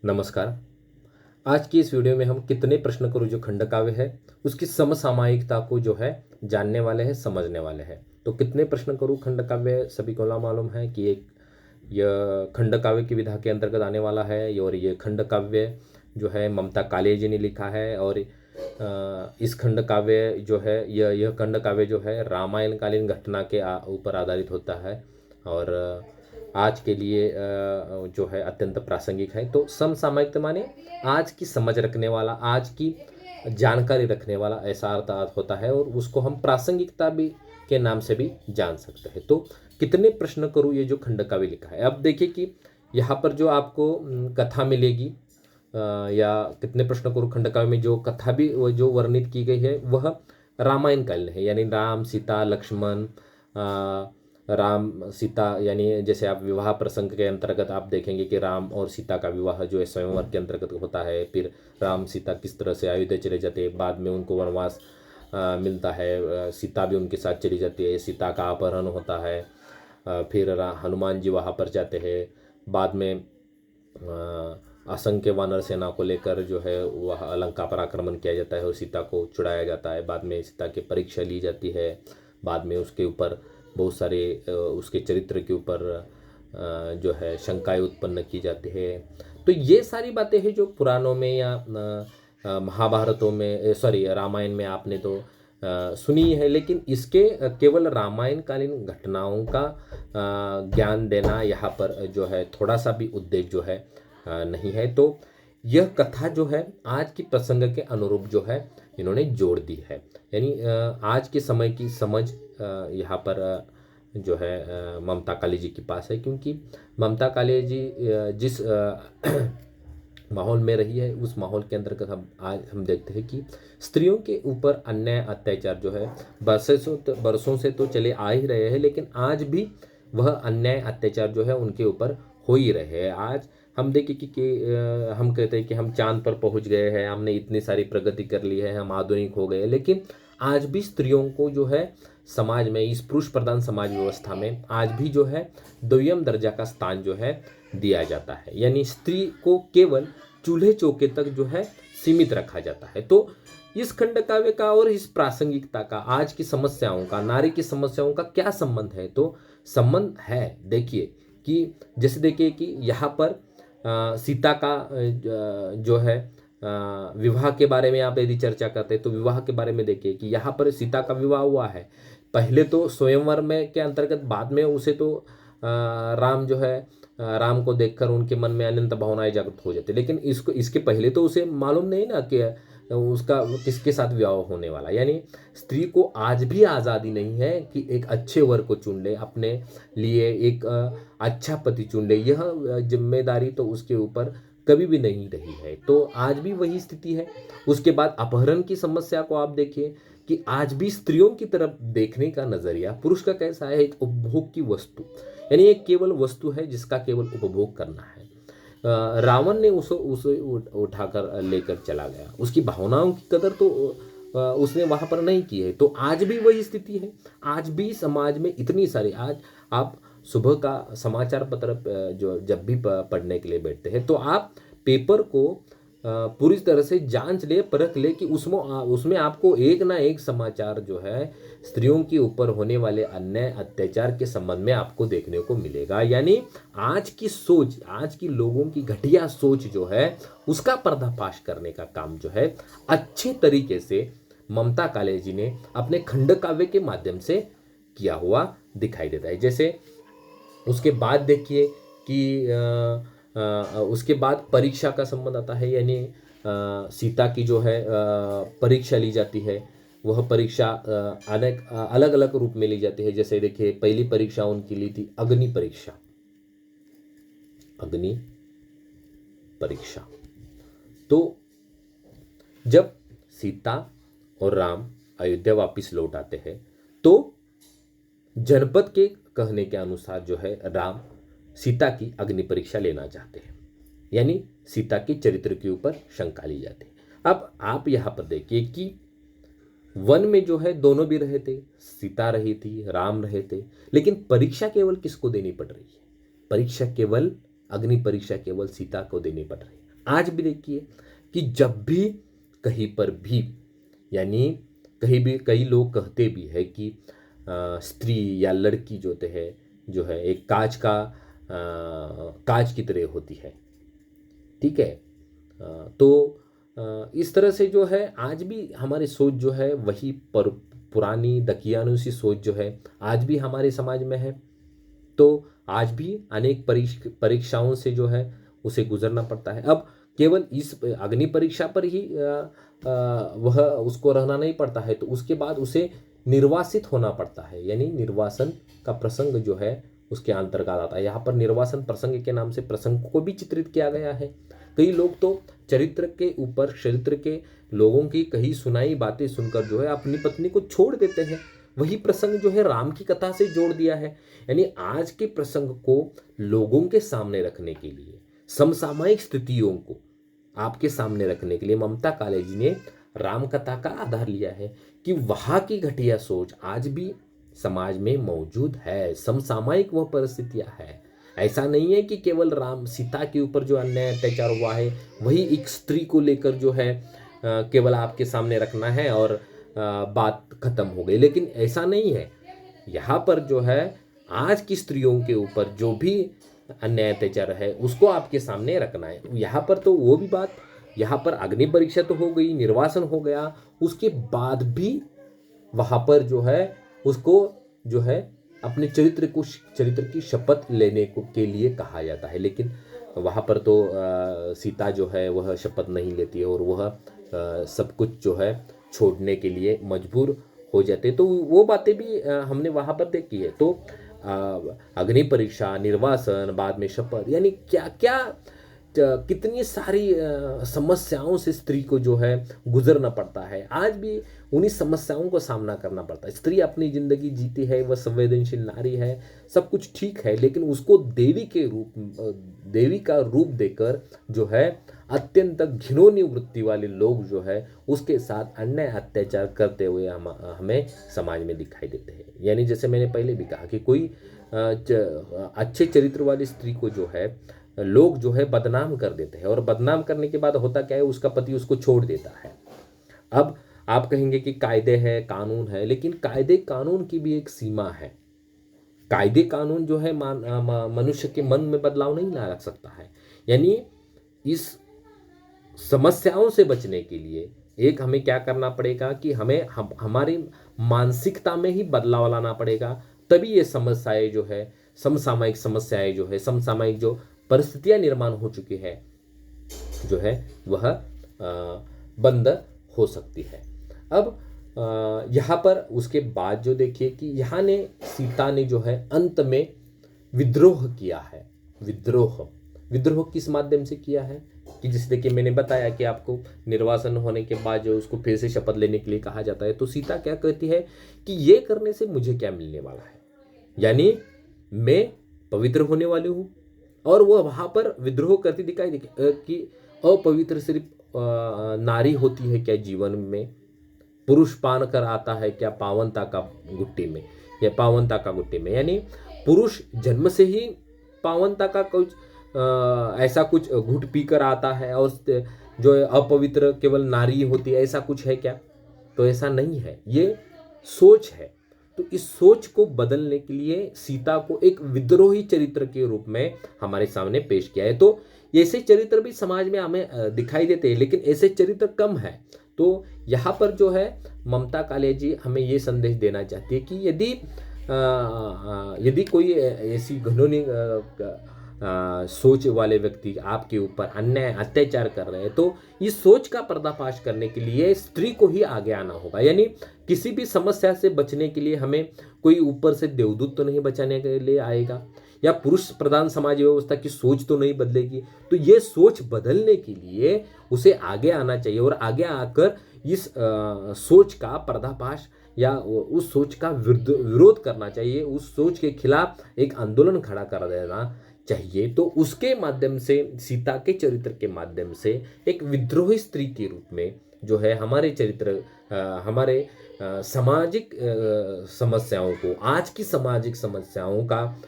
नमस्कार। आज की इस वीडियो में हम कितने प्रश्न करो जो खंडकाव्य है उसकी समसामयिकता को जो है जानने वाले हैं, समझने वाले हैं। तो कितने प्रश्न करूँ खंडकाव्य सभी को मालूम है कि एक यह खंडकाव्य की विधा के अंतर्गत आने वाला है और ये खंडकाव्य जो है ममता कालिया जी ने लिखा है। और इस खंडकाव्य जो है यह खंडकाव्य जो है रामायणकालीन घटना के ऊपर आधारित होता है और आज के लिए जो है अत्यंत प्रासंगिक है। तो समसामयिक माने आज की समझ रखने वाला, आज की जानकारी रखने वाला, ऐसा अर्थ होता है। और उसको हम प्रासंगिकता भी के नाम से भी जान सकते हैं। तो कितने प्रश्न करूँ ये जो खंडकाव्य लिखा है, अब देखिए कि यहाँ पर जो आपको कथा मिलेगी या कितने प्रश्न करूँ खंडकाव्य में जो कथा भी जो वर्णित की गई है वह रामायण कालीन है। यानी राम सीता लक्ष्मण, राम सीता, यानी जैसे आप विवाह प्रसंग के अंतर्गत आप देखेंगे कि राम और सीता का विवाह जो है स्वयंवर के अंतर्गत होता है। फिर राम सीता किस तरह से अयोध्या चले जाते हैं, बाद में उनको वनवास मिलता है, सीता भी उनके साथ चली जाती है, सीता का अपहरण होता है। फिर हनुमान जी वहाँ पर जाते हैं, बाद में असंख्य वानर सेना को लेकर जो है वह लंका पर आक्रमण किया जाता है और सीता को छुड़ाया जाता है। बाद में सीता की परीक्षा ली जाती है, बाद में उसके ऊपर बहुत सारे उसके चरित्र के ऊपर जो है शंकाएं उत्पन्न की जाती है। तो ये सारी बातें हैं जो पुराणों में या महाभारतों में, सॉरी रामायण में आपने तो सुनी है। लेकिन इसके केवल रामायणकालीन घटनाओं का ज्ञान देना यहाँ पर जो है थोड़ा सा भी उद्देश्य जो है नहीं है। तो यह कथा जो है आज की प्रसंग के अनुरूप जो है इन्होंने जोड़ दी है। यानी आज के समय की समझ यहाँ पर जो है ममता काली जी के पास है, क्योंकि ममता काली जी जिस माहौल में रही है उस माहौल के अंतर्गत हम देखते हैं कि स्त्रियों के ऊपर अन्याय अत्याचार जो है बरसों से तो चले आ ही रहे हैं, लेकिन आज भी वह अन्याय अत्याचार जो है उनके ऊपर हो ही रहे हैं। आज हम देखें कि हम कहते हैं कि हम चांद पर पहुंच गए हैं, हमने इतनी सारी प्रगति कर ली है, हम आधुनिक हो गए, लेकिन आज भी स्त्रियों को जो है समाज में, इस पुरुष प्रधान समाज व्यवस्था में आज भी जो है द्वितीय दर्जा का स्थान जो है दिया जाता है। यानी स्त्री को केवल चूल्हे चौके तक जो है सीमित रखा जाता है। तो इस खंडकाव्य का और इस प्रासंगिकता का, आज की समस्याओं का, नारी की समस्याओं का क्या संबंध है? तो संबंध है, देखिए कि जैसे देखिए कि यहाँ पर सीता का जो है विवाह के बारे में आप यदि चर्चा करते हैं तो विवाह के बारे में देखिए कि यहाँ पर सीता का विवाह हुआ है पहले तो स्वयंवर में के अंतर्गत, बाद में उसे तो राम जो है राम को देखकर उनके मन में अनंत भावनाएं जागृत हो जाती, लेकिन इसके पहले तो उसे मालूम नहीं ना कि उसका किसके साथ विवाह होने वाला। यानी स्त्री को आज भी आज़ादी नहीं है कि एक अच्छे वर को चुन ले, अपने लिए एक अच्छा पति चुन ले। यह जिम्मेदारी तो उसके ऊपर कभी भी नहीं रही है। तो आज भी वही स्थिति है। उसके बाद अपहरण की समस्या को आप देखिए कि आज भी स्त्रियों की तरफ देखने का नजरिया पुरुष का कैसा है, एक उपभोग की वस्तु, यानी एक केवल वस्तु है जिसका केवल उपभोग करना है। रावण ने उसे उसे उठाकर लेकर चला गया, उसकी भावनाओं की कदर तो उसने वहां पर नहीं की है। तो आज भी वही स्थिति है। आज भी समाज में इतनी सारी, आज आप सुबह का समाचार पत्र जो जब भी पढ़ने के लिए बैठते हैं तो आप पेपर को पूरी तरह से जांच ले, परख ले कि उसमें आपको एक ना एक समाचार जो है स्त्रियों के ऊपर होने वाले अन्याय अत्याचार के संबंध में आपको देखने को मिलेगा। यानी आज की सोच, आज की लोगों की घटिया सोच जो है उसका पर्दाफाश करने का काम जो है अच्छे तरीके से ममता कालिया जी ने अपने खंडकाव्य के माध्यम से किया हुआ दिखाई देता है। जैसे उसके बाद देखिए कि उसके बाद परीक्षा का संबंध आता है। यानी सीता की जो है परीक्षा ली जाती है। वह परीक्षा अनेक अलग अलग रूप में ली जाती है। जैसे देखिए पहली परीक्षा उनकी ली थी अग्नि परीक्षा। अग्नि परीक्षा तो जब सीता और राम अयोध्या वापिस लौट आते हैं तो जनपद के कहने के अनुसार जो है राम सीता की अग्नि परीक्षा लेना चाहते हैं, यानी सीता के चरित्र के ऊपर शंका ली जाती है। अब आप यहां पर देखिए कि वन में जो है दोनों भी रहे थे, सीता रही थी, राम रहे थे, लेकिन परीक्षा केवल किसको देनी पड़ रही है? परीक्षा केवल, अग्नि परीक्षा केवल सीता को देनी पड़ रही है। आज भी देखिए कि जब भी कहीं पर भी, यानी कहीं भी, कई लोग कहते भी है कि स्त्री या लड़की जो है एक कांच की तरह होती है। ठीक है। तो इस तरह से जो है आज भी हमारी सोच जो है वही पुरानी दकियानूसी सोच जो है आज भी हमारे समाज में है। तो आज भी अनेक परीक्षाओं से जो है उसे गुजरना पड़ता है। अब केवल इस अग्नि परीक्षा पर ही वह उसको रहना नहीं पड़ता है, तो उसके बाद उसे निर्वासित होना पड़ता है, यानी निर्वासन का प्रसंग जो है उसके अंतर्गत आता है। यहाँ पर निर्वासन प्रसंग के नाम से प्रसंग को भी चित्रित किया गया है। कई लोग तो चरित्र के लोगों की कही सुनाई बातें सुनकर जो है अपनी पत्नी को छोड़ देते हैं। वही प्रसंग जो है राम की कथा से जोड़ दिया है। यानी आज के प्रसंग को लोगों के सामने रखने के लिए, समसामयिक स्थितियों को आपके सामने रखने के लिए ममता काले जी ने राम कथा का आधार लिया है कि वहां की घटिया सोच आज भी समाज में मौजूद है। समसामयिक वह परिस्थितियां है। ऐसा नहीं है कि केवल राम सीता के ऊपर जो अन्याय अत्याचार हुआ है वही एक स्त्री को लेकर जो है केवल आपके सामने रखना है और बात खत्म हो गई, लेकिन ऐसा नहीं है। यहाँ पर जो है आज की स्त्रियों के ऊपर जो भी अन्याय अत्याचार है उसको आपके सामने रखना है। यहाँ पर तो वो भी बात, यहाँ पर अग्नि परीक्षा तो हो गई, निर्वासन हो गया, उसके बाद भी वहाँ पर जो है उसको जो है अपने चरित्र की शपथ लेने को के लिए कहा जाता है। लेकिन वहाँ पर तो सीता जो है वह शपथ नहीं लेती है और वह सब कुछ जो है छोड़ने के लिए मजबूर हो जाते। तो वो बातें भी हमने वहाँ पर देखी है। तो अग्नि परीक्षा, निर्वासन, बाद में शपथ, यानी क्या क्या कितनी सारी समस्याओं से स्त्री को जो है गुजरना पड़ता है। आज भी उन्हीं समस्याओं को सामना करना पड़ता है। स्त्री अपनी जिंदगी जीती है, वह संवेदनशील नारी है, सब कुछ ठीक है, लेकिन उसको देवी का रूप देकर जो है अत्यंत घिनौनी वृत्ति वाले लोग जो है उसके साथ अन्याय अत्याचार करते हुए हमें समाज में दिखाई देते हैं। यानी जैसे मैंने पहले भी कहा कि कोई अच्छे चरित्र वाली स्त्री को जो है लोग जो है बदनाम कर देते हैं, और बदनाम करने के बाद होता क्या है, उसका पति उसको छोड़ देता है। अब आप कहेंगे कि कायदे है, कानून है, लेकिन कायदे कानून की भी एक सीमा है। कायदे कानून जो है मनुष्य के मन में बदलाव नहीं ला सकता है। यानी इस समस्याओं से बचने के लिए एक हमें क्या करना पड़ेगा कि हमारी मानसिकता में ही बदलाव लाना पड़ेगा, तभी ये समस्याएं जो है, समसामयिक समस्याएं जो है, समसामयिक जो परिस्थितियां निर्माण हो चुकी है जो है वह बंद हो सकती है। अब यहाँ पर उसके बाद जो देखिए कि यहाँ ने सीता ने जो है अंत में विद्रोह किया है। विद्रोह किस माध्यम से किया है कि जैसे देखिए मैंने बताया कि आपको निर्वासन होने के बाद जो उसको फिर से शपथ लेने के लिए कहा जाता है, तो सीता क्या कहती है कि ये करने से मुझे क्या मिलने वाला है, यानी मैं पवित्र होने वाली हूँ। और वह वहाँ पर विद्रोह करती दिखाई दे कि अपवित्र सिर्फ नारी होती है क्या जीवन में, पुरुष पान कर आता है क्या पावनता का गुट्टी में, या पावनता का गुट्टी में, यानी पुरुष जन्म से ही पावनता का कुछ ऐसा कुछ घुट पी कर आता है और जो अपवित्र केवल नारी होती है, ऐसा कुछ है क्या? तो ऐसा नहीं है, ये सोच है। तो इस सोच को बदलने के लिए सीता को एक विद्रोही चरित्र के रूप में हमारे सामने पेश किया है। तो ऐसे चरित्र भी समाज में हमें दिखाई देते हैं, लेकिन ऐसे चरित्र कम है। तो यहाँ पर जो है ममता काले जी हमें ये संदेश देना चाहती है कि यदि कोई ऐसी घिनौनी सोच वाले व्यक्ति आपके ऊपर अन्याय अत्याचार कर रहे हैं, तो इस सोच का पर्दाफाश करने के लिए स्त्री को ही आगे आना होगा। यानी किसी भी समस्या से बचने के लिए हमें कोई ऊपर से देवदूत तो नहीं बचाने के लिए आएगा, या पुरुष प्रधान समाज व्यवस्था की सोच तो नहीं बदलेगी। तो ये सोच बदलने के लिए उसे आगे आना चाहिए और आगे आकर इस सोच का पर्दाफाश या उस सोच का विरोध करना चाहिए, उस सोच के खिलाफ एक आंदोलन खड़ा कर देना चाहिए। तो उसके माध्यम से, सीता के चरित्र के माध्यम से एक विद्रोही स्त्री के रूप में जो है हमारे चरित्र हमारे सामाजिक समस्याओं को, आज की सामाजिक समस्याओं का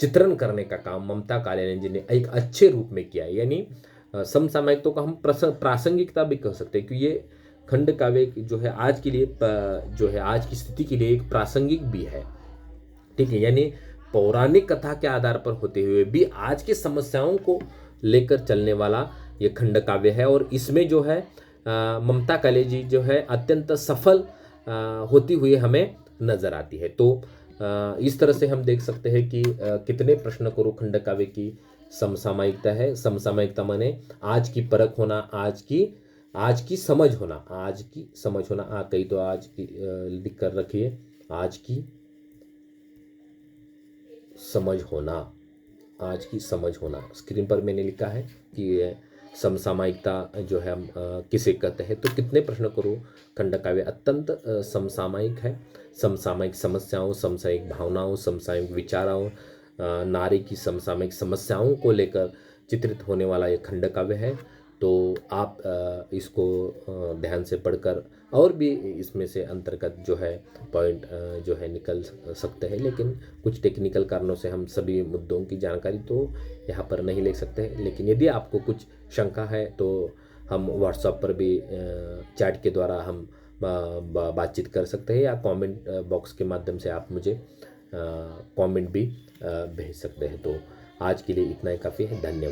चित्रण करने का काम ममता कालियानी जी ने एक अच्छे रूप में किया है। यानी समसामयिकता को हम प्रासंगिकता भी कह सकते हैं कि ये खंड काव्य जो है आज के लिए जो है आज की स्थिति के लिए एक प्रासंगिक भी है। ठीक है, यानी पौराणिक कथा के आधार पर होते हुए भी आज की समस्याओं को लेकर चलने वाला ये खंड काव्य है। और इसमें जो है ममता कालिया जी जो है अत्यंत सफल होती हुई हमें नजर आती है। तो इस तरह से हम देख सकते हैं कि कितने प्रश्न करो खंड काव्य की समसामयिकता है। समसामयिकता माने आज की परख होना, आज की समझ होना, आज की समझ होना। कहीं तो आज की लिख कर रखिए, आज की समझ होना, आज की समझ होना। स्क्रीन पर मैंने लिखा है कि समसामयिकता जो है हम किसे कहते हैं। तो कितने प्रश्न करो खंड काव्य अत्यंत समसामयिक है। समसामयिक समस्याओं, समसामयिक भावनाओं, समसामयिक विचारों, नारी की समसामयिक समस्याओं को लेकर चित्रित होने वाला ये खंड काव्य है। तो आप इसको ध्यान से पढ़कर और भी इसमें से अंतर्गत जो है पॉइंट जो है निकल सकते हैं। लेकिन कुछ टेक्निकल कारणों से हम सभी मुद्दों की जानकारी तो यहाँ पर नहीं ले सकते हैं। लेकिन यदि आपको कुछ शंका है तो हम व्हाट्सएप पर भी चैट के द्वारा हम बातचीत कर सकते हैं, या कमेंट बॉक्स के माध्यम से आप मुझे कमेंट भी भेज सकते हैं। तो आज के लिए इतना ही काफ़ी है। धन्यवाद।